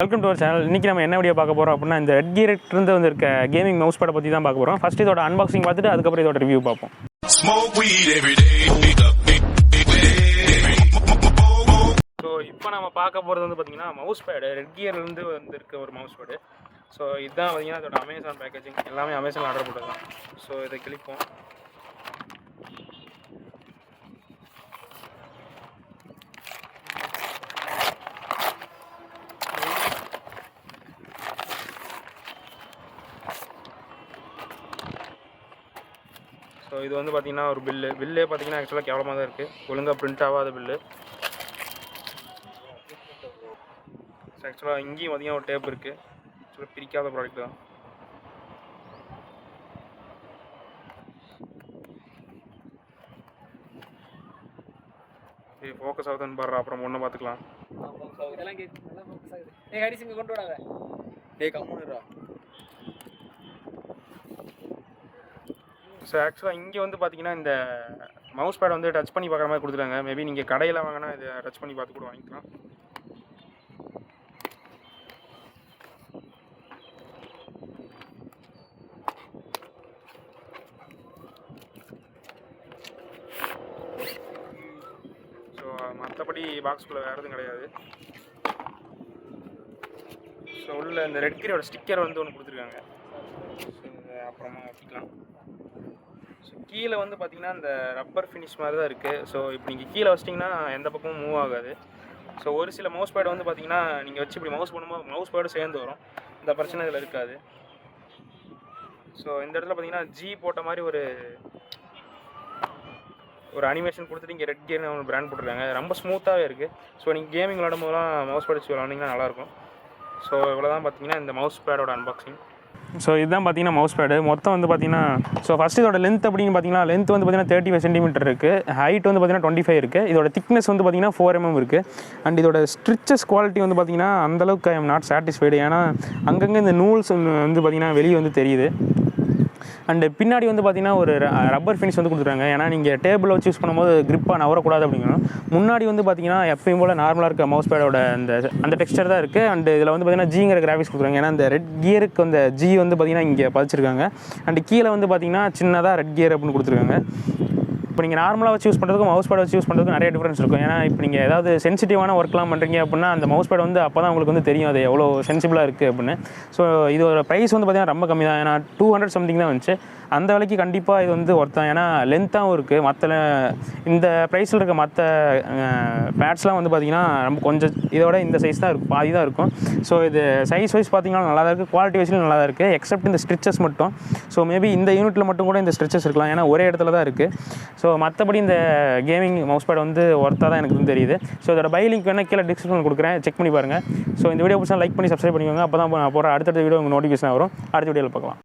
Welcome to our channel. இன்றைக்கி நம்ம என்ன வீடியோ பார்க்க போகிறோம் அப்படின்னா, இந்த ரெட் கியர்லேருந்து வந்திருக்க கேமிங் மவுஸ் பேடை பற்றி தான் பார்க்க போகிறோம். ஃபஸ்ட் இதோட அன்பாக்சிங் பார்த்துட்டு அதுக்கப்புறம் இதோட ரிவ்யூ பார்ப்போம். ஸோ இப்போ நம்ம பார்க்க போகிறது வந்து பார்த்திங்கன்னா மவுஸ் பேடு, ரெட் கியர்லேருந்து வந்திருக்க ஒரு மவுஸ் பேடு. ஸோ இதுதான் பார்த்திங்கன்னா இதோட அமேசான் பேக்கேஜிங். எல்லாமே அமேசான் ஆர்டர் போட்டது தான். ஸோ இதை கிளிப்போம். ஸோ இது வந்து பார்த்திங்கன்னா ஒரு பில்லே பார்த்திங்கன்னா ஆக்சுவலாக கேவலமாக தான் இருக்குது. ஒழுங்காக பிரிண்ட் ஆகாத பில்லு. ஆக்சுவலாக இங்கேயும் பார்த்திங்கன்னா ஒரு டேப் இருக்குது. ஆக்சுவலாக பிரிக்காத ப்ராடக்ட் தான். ஃபோக்கஸ் ஆகுதுன்னு பாடுற, அப்புறம் ஒன்று பார்த்துக்கலாம். ஸோ ஆக்சுவலாக இங்கே வந்து பார்த்தீங்கன்னா இந்த மவுஸ் பேடை வந்து டச் பண்ணி பார்க்குற மாதிரி கொடுத்துருக்காங்க. மேபி நீங்கள் கடையில் வாங்கினா இதை டச் பண்ணி பார்த்து கூட வாங்கிக்கலாம். ஸோ மற்றபடி பாக்ஸ்குள்ளே வேறு எதுவும் கிடையாது. ஸோ உள்ள இந்த ரெட் கியரோட ஸ்டிக்கர் வந்து ஒன்று கொடுத்துருக்காங்க. ஸோ இதை அப்புறமா வச்சுக்கலாம். ஸோ கீழே வந்து பார்த்திங்கன்னா இந்த ரப்பர் ஃபினிஷ் மாதிரி தான் இருக்குது. ஸோ இப்போ நீங்கள் கீழே வச்சிட்டிங்கன்னா எந்த பக்கமும் மூவ் ஆகாது. ஸோ ஒரு சில மவுஸ் பேட் வந்து பார்த்திங்கன்னா நீங்கள் வச்சு இப்படி மவுஸ் பண்ணும்போது மவுஸ் பேடும் சேர்ந்து வரும். இந்த பிரச்சனை இதில் இருக்காது. ஸோ இந்த இடத்துல பார்த்திங்கன்னா ஜி போட்ட மாதிரி ஒரு அனிமேஷன் கொடுத்துட்டு இங்கே ரெட் கியர்னு ஒரு பிராண்ட் போட்டிருக்காங்க. ரொம்ப ஸ்மூத்தாகவே இருக்குது. ஸோ நீங்கள் கேமிங் விளாடும் போதெல்லாம் மவுஸ் பேட் வச்சு விளாண்டிங்கன்னா நல்லாயிருக்கும். ஸோ இவ்வளோ தான் பார்த்திங்கன்னா இந்த மவுஸ் பேடோட அன்பாக்சிங். ஸோ இதுதான் பார்த்தீங்கன்னா மவுஸ் பேடு. மொத்தம் வந்து பார்த்தீங்கன்னா ஸோ ஃபஸ்ட்டு இதோட லென்த் அப்படின்னு பார்த்தீங்கன்னா லென்த் வந்து பார்த்தீங்கன்னா 35 சென்டிமீட்டர் இருக்குது. ஹைட் வந்து பார்த்தீங்கன்னா 25 இருக்குது. இதோட திக்னஸ் வந்து பார்த்தீங்கன்னா 4 mm இருக்குது. அண்ட் இதோட ஸ்ட்ரிச்சஸ் குவாலிட்டி வந்து பார்த்தீங்கன்னா அந்தளவுக்கு ஐ எம் நாட் சாட்டிஸ்ஃபைடு. ஏன்னா அங்கங்கே இந்த நூல்ஸ் வந்து பார்த்தீங்கன்னா வெளியே வந்து தெரியுது. அண்டு பின்னாடி வந்து பார்த்திங்கன்னா ஒரு ரப்பர் ஃபினிஷ் வந்து கொடுத்துருக்காங்க. ஏன்னா நீங்கள் டேபிளில் வச்சு யூஸ் பண்ணும்போது கிரிப்பாக நவரக்கூடாது அப்படிங்கணும். முன்னாடி வந்து பார்த்திங்கன்னா எப்பயும் போல் நார்மலாக இருக்க மவுஸ் பேடோட அந்த டெக்ஸ்டர் தான் இருக்குது. அண்டு இதில் வந்து பார்த்திங்கன்னா ஜிங்கிற கிராஃபிக்ஸ் கொடுத்துருக்காங்க. ஏன்னா இந்த ரெட் கியருக்கு அந்த ஜி வந்து பார்த்திங்கன்னா இங்கே பதிச்சிருக்காங்க. அண்டு கீழே வந்து பார்த்திங்கன்னா சின்னதாக ரெட் கியர் அப்படின்னு கொடுத்துருக்காங்க. இப்போ நீங்கள் நார்மலாக வச்சு யூஸ் பண்ணுறதுக்கும் மவுஸ் பேட் வச்சு யூஸ் பண்ணுறதுக்கும் நிறைய டிஃப்ரென்ஸ் இருக்கும். ஏன்னா இப்போ நீங்கள் ஏதாவது சென்சிட்டிவான ஒர்க்லாம் பண்ணுறீங்க அப்படின்னா அந்த மவுஸ் பேட் வந்து அப்போ தான் உங்களுக்கு வந்து தெரியும் அது எவ்வளோ சென்சிபிளாக இருக்குது அப்படின்னு. ஸோ இதோட ப்ரைஸ் வந்து பார்த்திங்கன்னா ரொம்ப கம்மி தான். ஏன்னா 200 சம்திங் தான் வந்துச்சு. அந்த விலைக்கு கண்டிப்பாக இது வந்து ஒர்த் தான். ஏன்னா லென்த்தாகவும் இருக்குது. மற்ற இந்த ப்ரைஸில் இருக்க மற்ற பேட்ஸ்லாம் வந்து பார்த்திங்கன்னா ரொம்ப கொஞ்சம் இதோட இந்த சைஸ் தான் இருக்கும், பாதி தான் இருக்கும். ஸோ இது சைஸ் வைஸ் பார்த்திங்கன்னா நல்லா தான் இருக்குது. குவாலிட்டி வைஸ்லையும் நல்லா தான் இருக்குது. எக்ஸப்ட் இந்த ஸ்ட்ரிச்சஸ் மட்டும். ஸோ மேபி இந்த யூனிட்டில் மட்டும் கூட இந்த ஸ்ட்ரிச்சஸ் இருக்கலாம். ஏன்னா ஒரே இடத்துல தான் இருக்குது. ஸோ மற்றபடி இந்த கேமிங் மவுஸ் பேட் வந்து ஒர்த்தாக தான் எனக்கு தெரியுது. ஸோ இதோட பை லிங்க் வேணால் கீழே டிஸ்கிரிப்ஷன் கொடுக்குறேன், செக் பண்ணி பாருங்கள். ஸோ இந்த வீடியோ பிடிச்சா லைக் பண்ணி சப்ஸ்கிரைப் பண்ணிக்கோங்க. அப்போ தான் நான் போகிற அடுத்தடுத்த வீடியோ உங்களுக்கு நோட்டிஃபிகேஷன் வரும். அடுத்த வீடியோவில் பார்க்கலாம்.